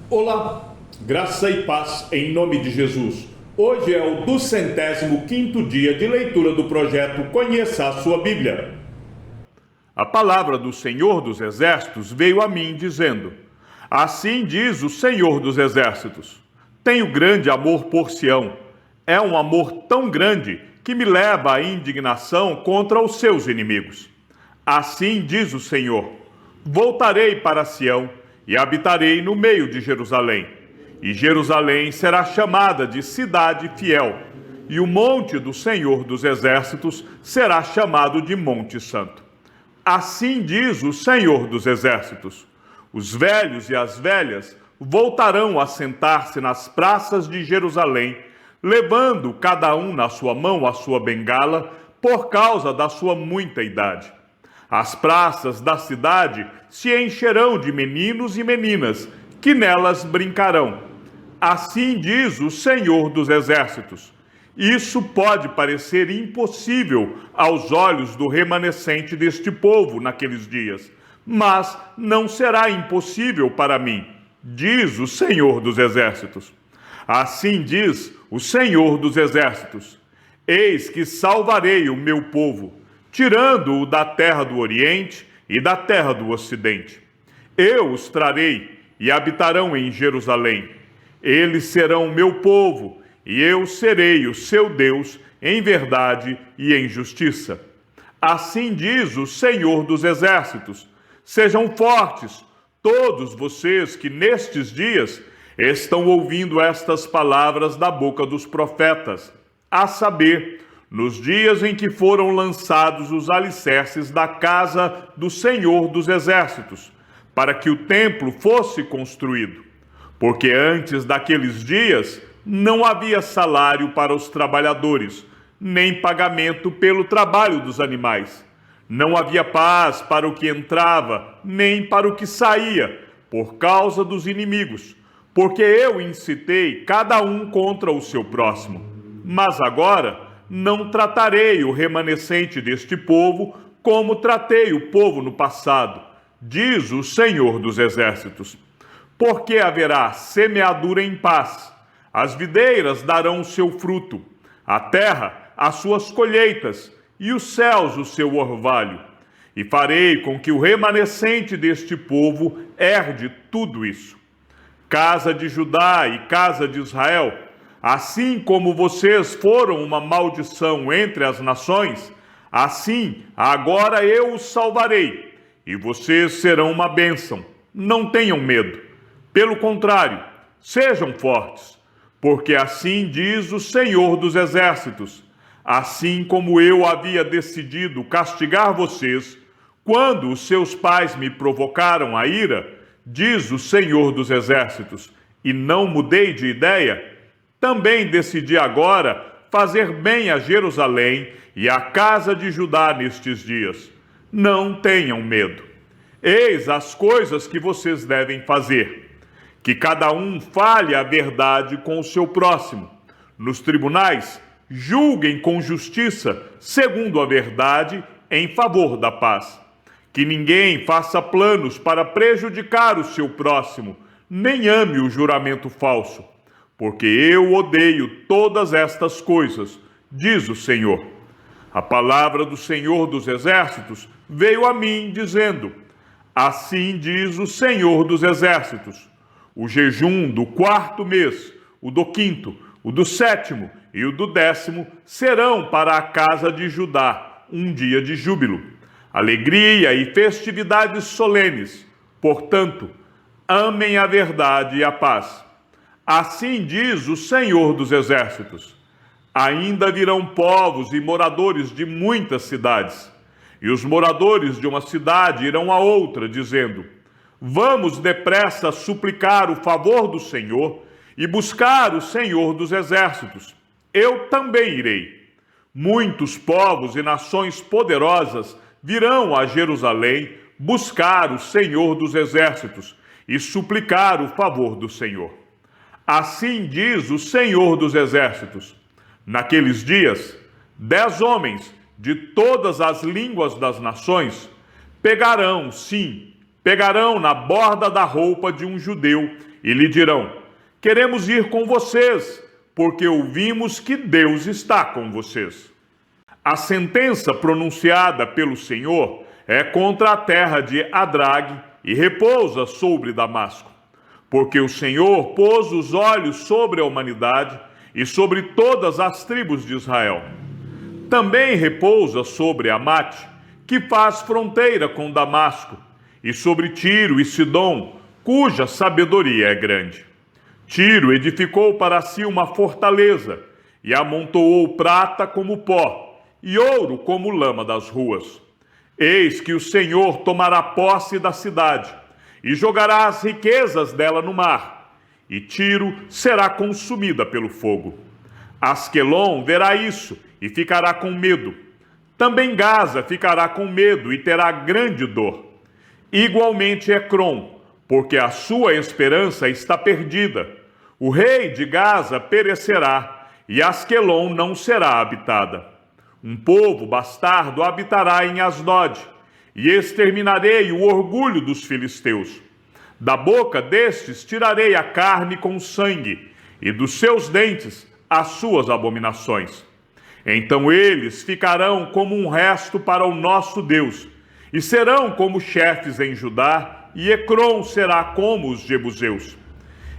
Olá, graça e paz em nome de Jesus. Hoje é o 205º dia de leitura do projeto Conheça a Sua Bíblia. A palavra do Senhor dos Exércitos veio a mim dizendo: Assim diz o Senhor dos Exércitos: Tenho grande amor por Sião. É um amor tão grande que me leva à indignação contra os seus inimigos. Assim diz o Senhor: Voltarei para Sião e habitarei no meio de Jerusalém. E Jerusalém será chamada de cidade fiel, e o monte do Senhor dos Exércitos será chamado de Monte Santo. Assim diz o Senhor dos Exércitos: os velhos e as velhas voltarão a sentar-se nas praças de Jerusalém, levando cada um na sua mão a sua bengala, por causa da sua muita idade. As praças da cidade se encherão de meninos e meninas, que nelas brincarão. Assim diz o Senhor dos Exércitos. Isso pode parecer impossível aos olhos do remanescente deste povo naqueles dias, mas não será impossível para mim, diz o Senhor dos Exércitos. Assim diz o Senhor dos Exércitos: eis que salvarei o meu povo, tirando-o da terra do Oriente e da terra do Ocidente. Eu os trarei e habitarão em Jerusalém. Eles serão meu povo, e eu serei o seu Deus em verdade e em justiça. Assim diz o Senhor dos Exércitos: sejam fortes, todos vocês que nestes dias estão ouvindo estas palavras da boca dos profetas, a saber, nos dias em que foram lançados os alicerces da casa do Senhor dos Exércitos, para que o templo fosse construído. Porque antes daqueles dias não havia salário para os trabalhadores, nem pagamento pelo trabalho dos animais. Não havia paz para o que entrava, nem para o que saía, por causa dos inimigos, porque eu incitei cada um contra o seu próximo. Mas agora não tratarei o remanescente deste povo como tratei o povo no passado, diz o Senhor dos Exércitos. Porque haverá semeadura em paz, as videiras darão o seu fruto, a terra as suas colheitas, e os céus o seu orvalho. E farei com que o remanescente deste povo herde tudo isso. Casa de Judá e casa de Israel, assim como vocês foram uma maldição entre as nações, assim agora eu os salvarei, e vocês serão uma bênção. Não tenham medo. Pelo contrário, sejam fortes, porque assim diz o Senhor dos Exércitos: assim como eu havia decidido castigar vocês, quando os seus pais me provocaram a ira, diz o Senhor dos Exércitos, e não mudei de ideia, também decidi agora fazer bem a Jerusalém e à casa de Judá nestes dias. Não tenham medo. Eis as coisas que vocês devem fazer: que cada um fale a verdade com o seu próximo. Nos tribunais, julguem com justiça, segundo a verdade, em favor da paz. Que ninguém faça planos para prejudicar o seu próximo, nem ame o juramento falso, porque eu odeio todas estas coisas, diz o Senhor. A palavra do Senhor dos Exércitos veio a mim, dizendo: assim diz o Senhor dos Exércitos: o jejum do 4º mês, o do 5º, o do 7º e o do 10º serão para a casa de Judá um dia de júbilo, alegria e festividades solenes. Portanto, amem a verdade e a paz. Assim diz o Senhor dos Exércitos: ainda virão povos e moradores de muitas cidades, e os moradores de uma cidade irão a outra, dizendo: vamos depressa suplicar o favor do Senhor e buscar o Senhor dos Exércitos. Eu também irei. Muitos povos e nações poderosas virão a Jerusalém buscar o Senhor dos Exércitos e suplicar o favor do Senhor. Assim diz o Senhor dos Exércitos: naqueles dias, 10 homens de todas as línguas das nações pegarão, sim, pegarão na borda da roupa de um judeu e lhe dirão: queremos ir com vocês, porque ouvimos que Deus está com vocês. A sentença pronunciada pelo Senhor é contra a terra de Adrag e repousa sobre Damasco, porque o Senhor pôs os olhos sobre a humanidade e sobre todas as tribos de Israel. Também repousa sobre Amate, que faz fronteira com Damasco, e sobre Tiro e Sidom, cuja sabedoria é grande. Tiro edificou para si uma fortaleza, e amontoou prata como pó, e ouro como lama das ruas. Eis que o Senhor tomará posse da cidade, e jogará as riquezas dela no mar, e Tiro será consumida pelo fogo. Asquelon verá isso, e ficará com medo. Também Gaza ficará com medo, e terá grande dor. Igualmente Ecrom, porque a sua esperança está perdida. O rei de Gaza perecerá, e Asquelon não será habitada. Um povo bastardo habitará em Asdod, e exterminarei o orgulho dos filisteus. Da boca destes tirarei a carne com sangue, e dos seus dentes as suas abominações. Então eles ficarão como um resto para o nosso Deus, e serão como chefes em Judá, e Ecrom será como os jebuseus.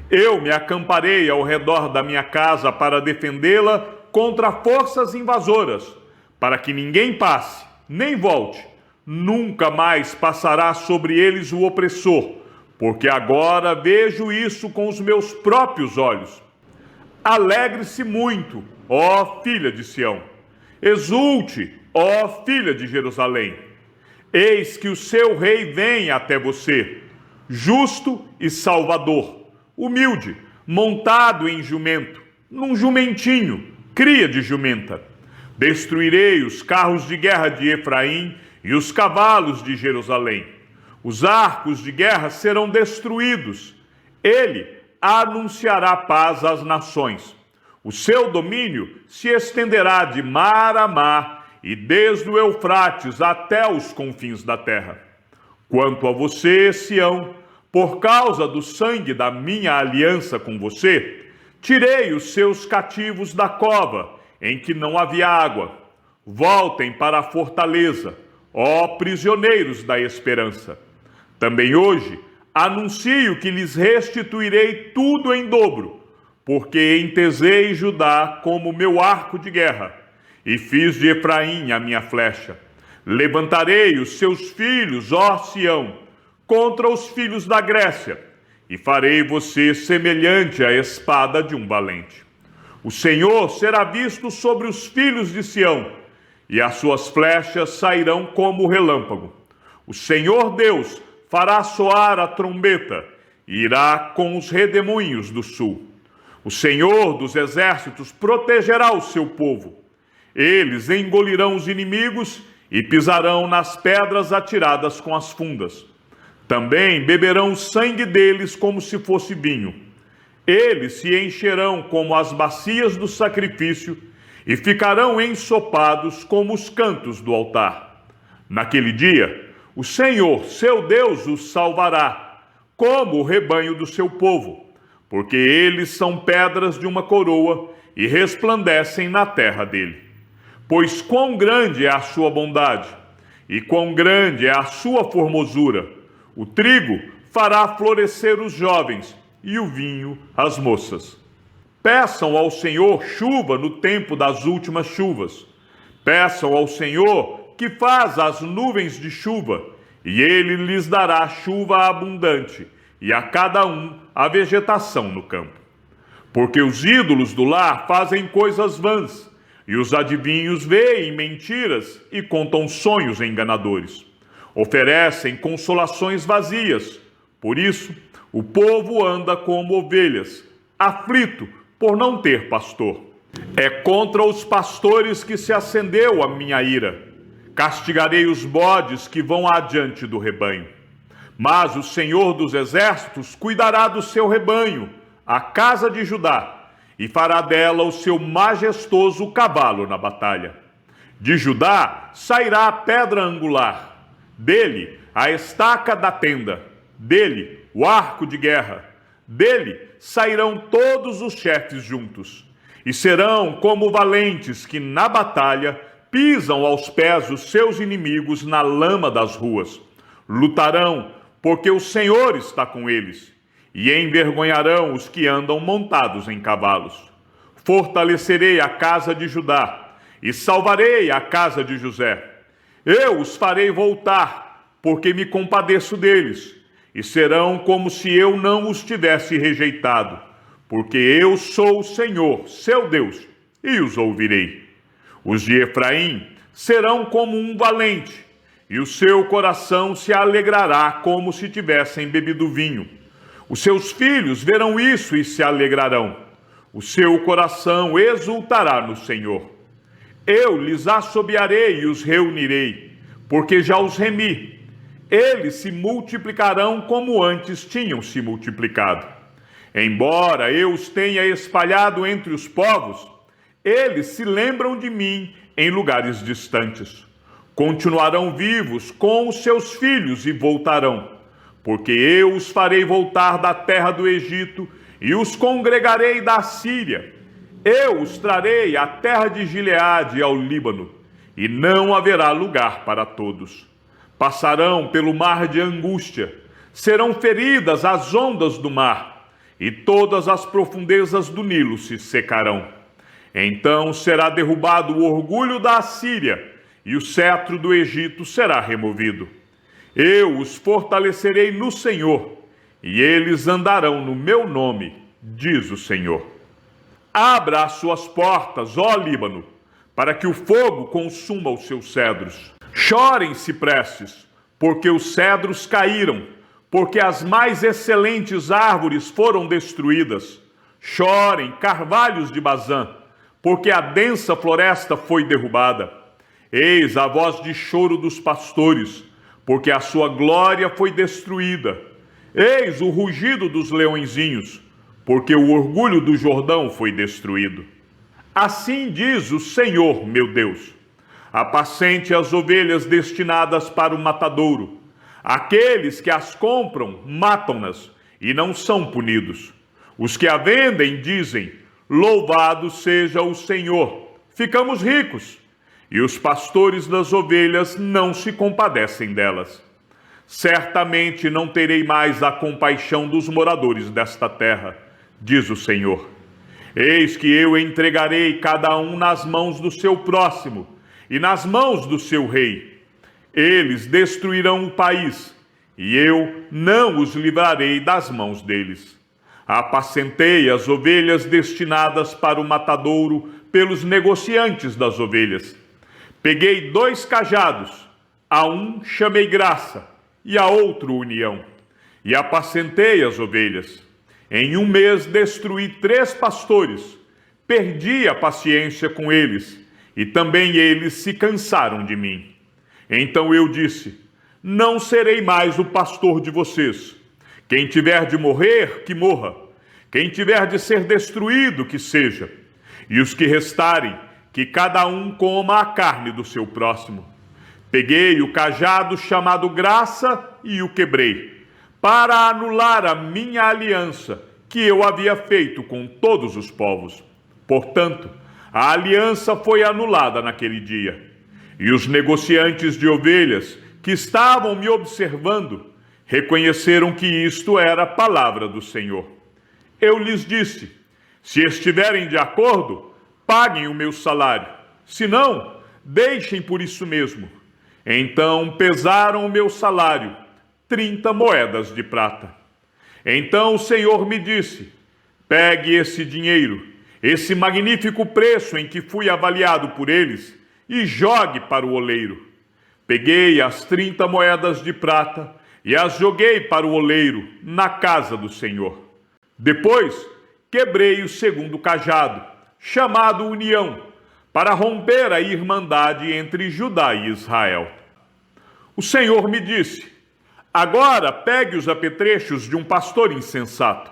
Eu me acamparei ao redor da minha casa para defendê-la contra forças invasoras, para que ninguém passe, nem volte. Nunca mais passará sobre eles o opressor, porque agora vejo isso com os meus próprios olhos. Alegre-se muito, ó filha de Sião. Exulte, ó filha de Jerusalém. Eis que o seu rei vem até você, justo e salvador, humilde, montado em jumento, num jumentinho, cria de jumenta. Destruirei os carros de guerra de Efraim e os cavalos de Jerusalém. Os arcos de guerra serão destruídos. Ele anunciará paz às nações. O seu domínio se estenderá de mar a mar e desde o Eufrates até os confins da terra. Quanto a você, Sião, por causa do sangue da minha aliança com você, tirei os seus cativos da cova, em que não havia água. Voltem para a fortaleza, ó prisioneiros da esperança. Também hoje anuncio que lhes restituirei tudo em dobro, porque entesei Judá como meu arco de guerra, e fiz de Efraim a minha flecha. Levantarei os seus filhos, ó Sião, contra os filhos da Grécia, e farei você semelhante à espada de um valente. O Senhor será visto sobre os filhos de Sião, e as suas flechas sairão como relâmpago. O Senhor Deus fará soar a trombeta, e irá com os redemoinhos do sul. O Senhor dos exércitos protegerá o seu povo. Eles engolirão os inimigos e pisarão nas pedras atiradas com as fundas. Também beberão o sangue deles como se fosse vinho. Eles se encherão como as bacias do sacrifício e ficarão ensopados como os cantos do altar. Naquele dia, o Senhor, seu Deus, os salvará, como o rebanho do seu povo, porque eles são pedras de uma coroa e resplandecem na terra dele. Pois quão grande é a sua bondade, e quão grande é a sua formosura. O trigo fará florescer os jovens, e o vinho as moças. Peçam ao Senhor chuva no tempo das últimas chuvas. Peçam ao Senhor que faz as nuvens de chuva, e ele lhes dará chuva abundante, e a cada um a vegetação no campo. Porque os ídolos do lar fazem coisas vãs, e os adivinhos veem mentiras e contam sonhos enganadores. Oferecem consolações vazias. Por isso, o povo anda como ovelhas, aflito por não ter pastor. É contra os pastores que se acendeu a minha ira. Castigarei os bodes que vão adiante do rebanho. Mas o Senhor dos exércitos cuidará do seu rebanho, a casa de Judá, e fará dela o seu majestoso cavalo na batalha. De Judá sairá a pedra angular. dele a estaca da tenda, dele o arco de guerra, dele sairão todos os chefes juntos, e serão como valentes que na batalha pisam aos pés os seus inimigos na lama das ruas. Lutarão, porque o Senhor está com eles, e envergonharão os que andam montados em cavalos. Fortalecerei a casa de Judá, e salvarei a casa de José. Eu os farei voltar, porque me compadeço deles, e serão como se eu não os tivesse rejeitado, porque eu sou o Senhor, seu Deus, e os ouvirei. Os de Efraim serão como um valente, e o seu coração se alegrará como se tivessem bebido vinho. Os seus filhos verão isso e se alegrarão. O seu coração exultará no Senhor. Eu lhes assobiarei e os reunirei, porque já os remi. Eles se multiplicarão como antes tinham se multiplicado. Embora eu os tenha espalhado entre os povos, eles se lembram de mim em lugares distantes. Continuarão vivos com os seus filhos e voltarão, porque eu os farei voltar da terra do Egito e os congregarei da Síria. Eu os trarei à terra de Gileade e ao Líbano, e não haverá lugar para todos. Passarão pelo mar de angústia, serão feridas as ondas do mar, e todas as profundezas do Nilo se secarão. Então será derrubado o orgulho da Assíria, e o cetro do Egito será removido. Eu os fortalecerei no Senhor, e eles andarão no meu nome, diz o Senhor. Abra as suas portas, ó Líbano, para que o fogo consuma os seus cedros. Chorem cipresses, porque os cedros caíram, porque as mais excelentes árvores foram destruídas. Chorem, carvalhos de Bazã, porque a densa floresta foi derrubada. Eis a voz de choro dos pastores, porque a sua glória foi destruída. Eis o rugido dos leõezinhos, porque o orgulho do Jordão foi destruído. Assim diz o Senhor, meu Deus: apacente as ovelhas destinadas para o matadouro. Aqueles que as compram, matam-nas, e não são punidos. Os que a vendem dizem: louvado seja o Senhor, ficamos ricos. E os pastores das ovelhas não se compadecem delas. Certamente não terei mais a compaixão dos moradores desta terra, diz o Senhor. Eis que eu entregarei cada um nas mãos do seu próximo e nas mãos do seu rei. Eles destruirão o país, e eu não os livrarei das mãos deles. Apacentei as ovelhas destinadas para o matadouro pelos negociantes das ovelhas. Peguei 2 cajados, a um chamei graça, e a outro união, e apacentei as ovelhas. Em 1 mês destruí 3 pastores, perdi a paciência com eles, e também eles se cansaram de mim. Então eu disse: não serei mais o pastor de vocês. Quem tiver de morrer, que morra. Quem tiver de ser destruído, que seja. E os que restarem, que cada um coma a carne do seu próximo. Peguei o cajado chamado graça e o quebrei, para anular a minha aliança que eu havia feito com todos os povos. Portanto, a aliança foi anulada naquele dia. E os negociantes de ovelhas que estavam me observando reconheceram que isto era a palavra do Senhor. Eu lhes disse: se estiverem de acordo, paguem o meu salário. Se não, deixem por isso mesmo. Então pesaram o meu salário, 30 moedas de prata. Então o Senhor me disse: pegue esse dinheiro, esse magnífico preço em que fui avaliado por eles, e jogue para o oleiro. Peguei as 30 moedas de prata e as joguei para o oleiro, na casa do Senhor. Depois quebrei o segundo cajado, chamado União, para romper a irmandade entre Judá e Israel. O Senhor me disse: agora pegue os apetrechos de um pastor insensato,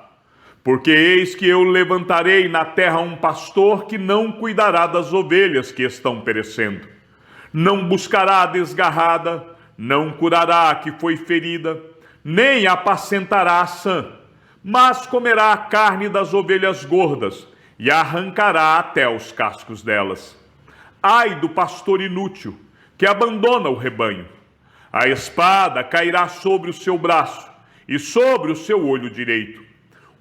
porque eis que eu levantarei na terra um pastor que não cuidará das ovelhas que estão perecendo. Não buscará a desgarrada, não curará a que foi ferida, nem apacentará a sã, mas comerá a carne das ovelhas gordas e arrancará até os cascos delas. Ai do pastor inútil, que abandona o rebanho. A espada cairá sobre o seu braço e sobre o seu olho direito.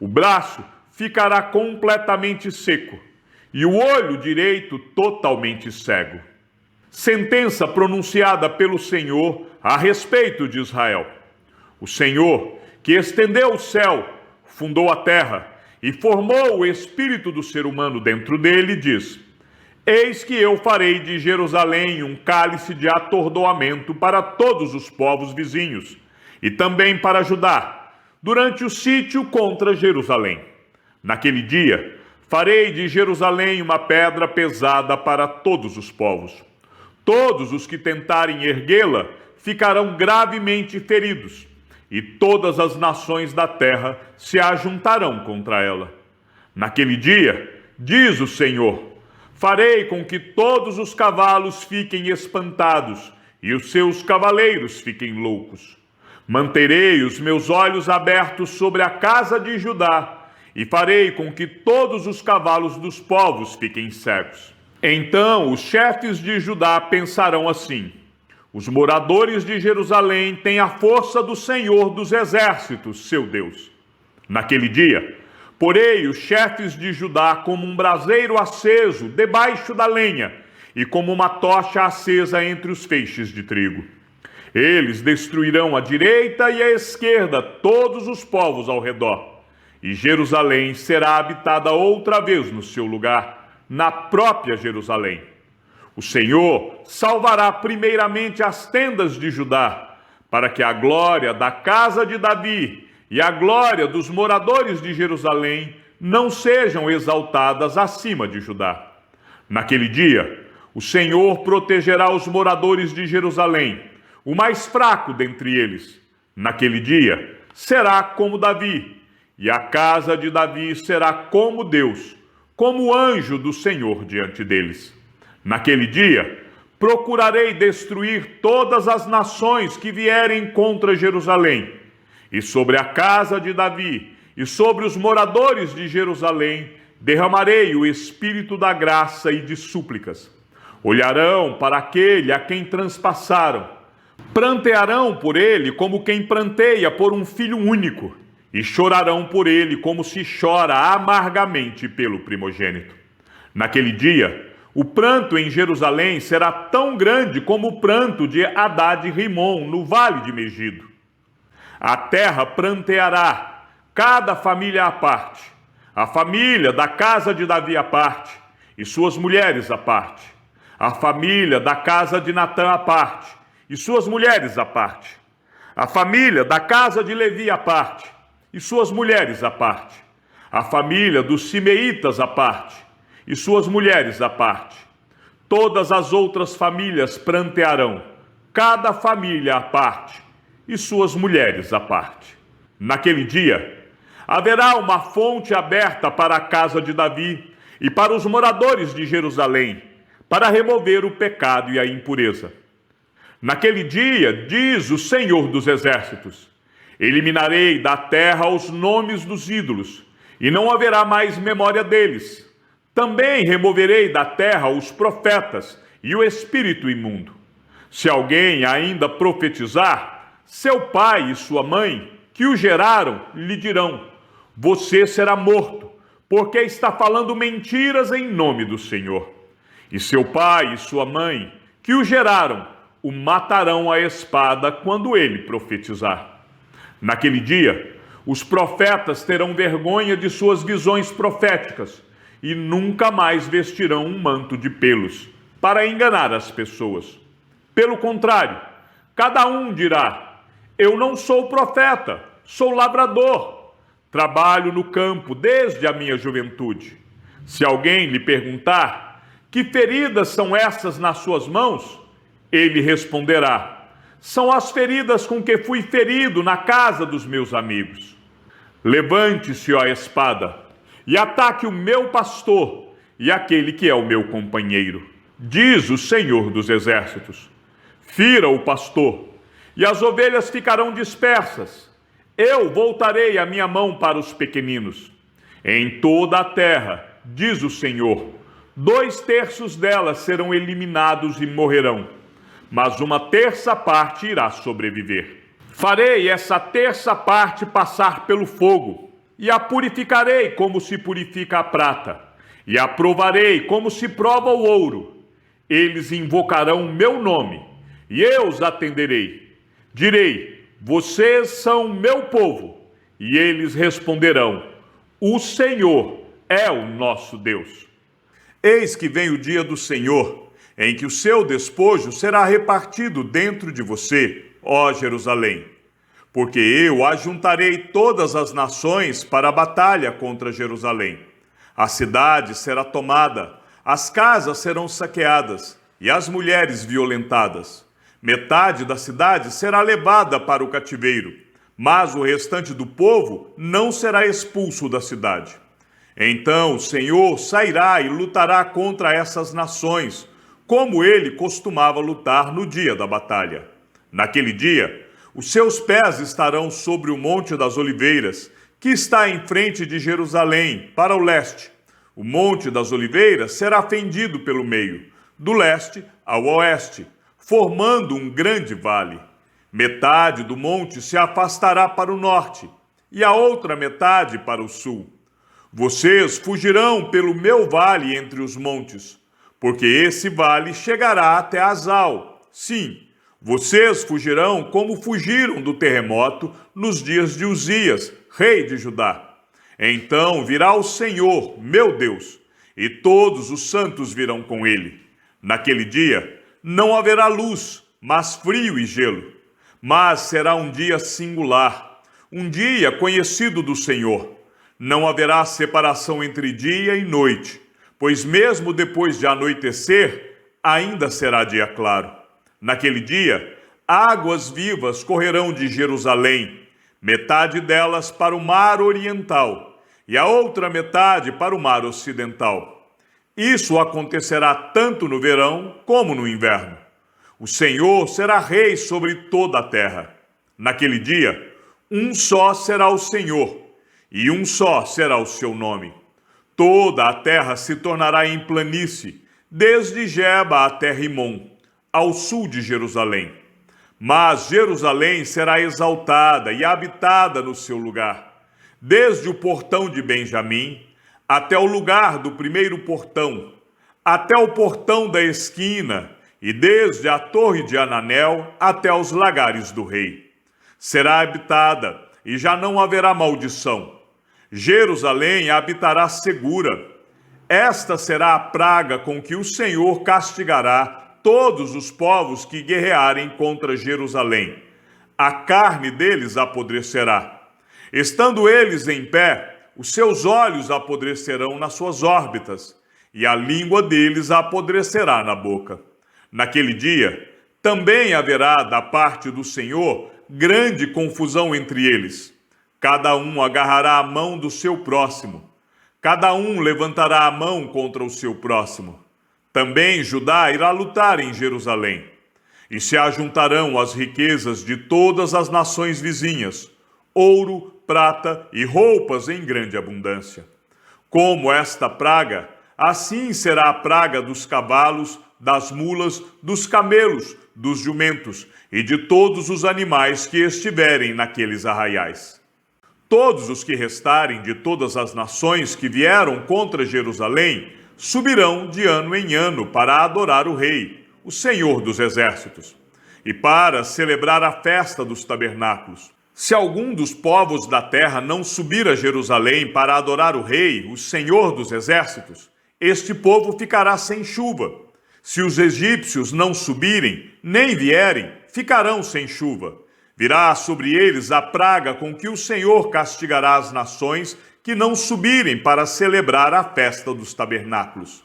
O braço ficará completamente seco e o olho direito totalmente cego. Sentença pronunciada pelo Senhor a respeito de Israel. O Senhor, que estendeu o céu, fundou a terra e formou o espírito do ser humano dentro dele, diz: Eis que eu farei de Jerusalém um cálice de atordoamento para todos os povos vizinhos, e também para Judá, durante o sítio contra Jerusalém. Naquele dia, farei de Jerusalém uma pedra pesada para todos os povos. Todos os que tentarem erguê-la ficarão gravemente feridos, e todas as nações da terra se ajuntarão contra ela. Naquele dia, diz o Senhor, farei com que todos os cavalos fiquem espantados e os seus cavaleiros fiquem loucos. Manterei os meus olhos abertos sobre a casa de Judá e farei com que todos os cavalos dos povos fiquem cegos. Então os chefes de Judá pensarão assim: os moradores de Jerusalém têm a força do Senhor dos exércitos, seu Deus. Naquele dia, porei os chefes de Judá como um braseiro aceso debaixo da lenha e como uma tocha acesa entre os feixes de trigo. Eles destruirão à direita e à esquerda todos os povos ao redor, e Jerusalém será habitada outra vez no seu lugar, na própria Jerusalém. O Senhor salvará primeiramente as tendas de Judá, para que a glória da casa de Davi e a glória dos moradores de Jerusalém não sejam exaltadas acima de Judá. Naquele dia, o Senhor protegerá os moradores de Jerusalém, o mais fraco dentre eles. Naquele dia, será como Davi, e a casa de Davi será como Deus, como o anjo do Senhor diante deles. Naquele dia, procurarei destruir todas as nações que vierem contra Jerusalém, e sobre a casa de Davi e sobre os moradores de Jerusalém derramarei o espírito da graça e de súplicas. Olharão para aquele a quem transpassaram, prantearão por ele como quem pranteia por um filho único, e chorarão por ele como se chora amargamente pelo primogênito. Naquele dia, o pranto em Jerusalém será tão grande como o pranto de Hadad-Rimon no vale de Megido. A terra pranteará, cada família à parte, a família da casa de Davi à parte, e suas mulheres à parte, a família da casa de Natã à parte, e suas mulheres à parte, a família da casa de Levi à parte, e suas mulheres à parte, a família dos Simeitas à parte, e suas mulheres à parte. Todas as outras famílias prantearão, cada família à parte, e suas mulheres à parte. Naquele dia, haverá uma fonte aberta para a casa de Davi e para os moradores de Jerusalém, para remover o pecado e a impureza. Naquele dia, diz o Senhor dos Exércitos, eliminarei da terra os nomes dos ídolos, e não haverá mais memória deles. Também removerei da terra os profetas e o espírito imundo. Se alguém ainda profetizar, seu pai e sua mãe, que o geraram, lhe dirão: você será morto, porque está falando mentiras em nome do Senhor. E seu pai e sua mãe, que o geraram, o matarão à espada quando ele profetizar. Naquele dia, os profetas terão vergonha de suas visões proféticas e nunca mais vestirão um manto de pelos para enganar as pessoas. Pelo contrário, cada um dirá: eu não sou profeta, sou lavrador. Trabalho no campo desde a minha juventude. Se alguém lhe perguntar: que feridas são essas nas suas mãos? Ele responderá: são as feridas com que fui ferido na casa dos meus amigos. Levante-se, ó espada, e ataque o meu pastor e aquele que é o meu companheiro, diz o Senhor dos Exércitos. Fira o pastor e as ovelhas ficarão dispersas. Eu voltarei a minha mão para os pequeninos. Em toda a terra, diz o Senhor, 2/3 delas serão eliminados e morrerão, mas 1/3 parte irá sobreviver. Farei essa 1/3 parte passar pelo fogo, e a purificarei como se purifica a prata, e a provarei como se prova o ouro. Eles invocarão o meu nome, e eu os atenderei. Direi: vocês são meu povo, e eles responderão: o Senhor é o nosso Deus. Eis que vem o dia do Senhor, em que o seu despojo será repartido dentro de você, ó Jerusalém. Porque eu ajuntarei todas as nações para a batalha contra Jerusalém. A cidade será tomada, as casas serão saqueadas e as mulheres violentadas. Metade da cidade será levada para o cativeiro, mas o restante do povo não será expulso da cidade. Então o Senhor sairá e lutará contra essas nações, como ele costumava lutar no dia da batalha. Naquele dia, os seus pés estarão sobre o Monte das Oliveiras, que está em frente de Jerusalém, para o leste. O Monte das Oliveiras será fendido pelo meio, do leste ao oeste, formando um grande vale. Metade do monte se afastará para o norte, e a outra metade para o sul. Vocês fugirão pelo meu vale entre os montes, porque esse vale chegará até Azal. Sim, vocês fugirão como fugiram do terremoto nos dias de Uzias, rei de Judá. Então virá o Senhor, meu Deus, e todos os santos virão com ele. Naquele dia não haverá luz, mas frio e gelo. Mas será um dia singular, um dia conhecido do Senhor. Não haverá separação entre dia e noite, pois mesmo depois de anoitecer, ainda será dia claro. Naquele dia, águas vivas correrão de Jerusalém, metade delas para o mar oriental e a outra metade para o mar ocidental. Isso acontecerá tanto no verão como no inverno. O Senhor será rei sobre toda a terra. Naquele dia, um só será o Senhor, e um só será o seu nome. Toda a terra se tornará em planície, desde Geba até Rimon, ao sul de Jerusalém. Mas Jerusalém será exaltada e habitada no seu lugar, desde o portão de Benjamim até o lugar do primeiro portão, até o portão da esquina, e desde a torre de Ananel até os lagares do rei. Será habitada, e já não haverá maldição. Jerusalém habitará segura. Esta será a praga com que o Senhor castigará todos os povos que guerrearem contra Jerusalém. A carne deles apodrecerá. Estando eles em pé, os seus olhos apodrecerão nas suas órbitas, e a língua deles apodrecerá na boca. Naquele dia, também haverá da parte do Senhor grande confusão entre eles. Cada um agarrará a mão do seu próximo. Cada um levantará a mão contra o seu próximo. Também Judá irá lutar em Jerusalém. E se ajuntarão as riquezas de todas as nações vizinhas, ouro, prata e roupas em grande abundância. Como esta praga, assim será a praga dos cavalos, das mulas, dos camelos, dos jumentos e de todos os animais que estiverem naqueles arraiais. Todos os que restarem de todas as nações que vieram contra Jerusalém subirão de ano em ano para adorar o Rei, o Senhor dos Exércitos, e para celebrar a festa dos tabernáculos. Se algum dos povos da terra não subir a Jerusalém para adorar o Rei, o Senhor dos Exércitos, este povo ficará sem chuva. Se os egípcios não subirem, nem vierem, ficarão sem chuva. Virá sobre eles a praga com que o Senhor castigará as nações que não subirem para celebrar a festa dos tabernáculos.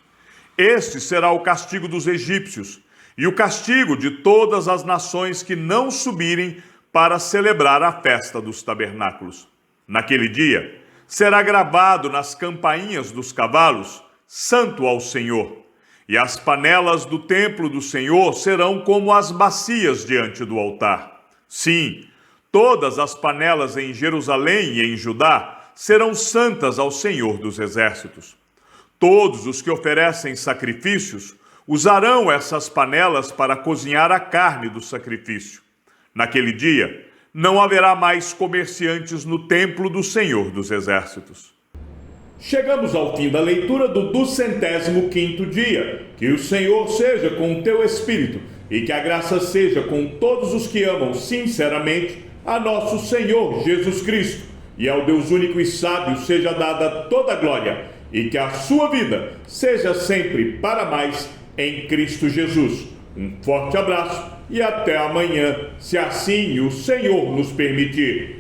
Este será o castigo dos egípcios, e o castigo de todas as nações que não subirem para celebrar a festa dos tabernáculos. Naquele dia, será gravado nas campainhas dos cavalos, Santo ao Senhor. E as panelas do templo do Senhor serão como as bacias diante do altar. Sim, todas as panelas em Jerusalém e em Judá serão santas ao Senhor dos Exércitos. Todos os que oferecem sacrifícios usarão essas panelas para cozinhar a carne do sacrifício. Naquele dia, não haverá mais comerciantes no templo do Senhor dos Exércitos. Chegamos ao fim da leitura do 205º dia. Que o Senhor seja com o teu espírito e que a graça seja com todos os que amam sinceramente a nosso Senhor Jesus Cristo. E ao Deus único e sábio seja dada toda a glória e que a sua vida seja sempre para mais em Cristo Jesus. Um forte abraço e até amanhã, se assim o Senhor nos permitir.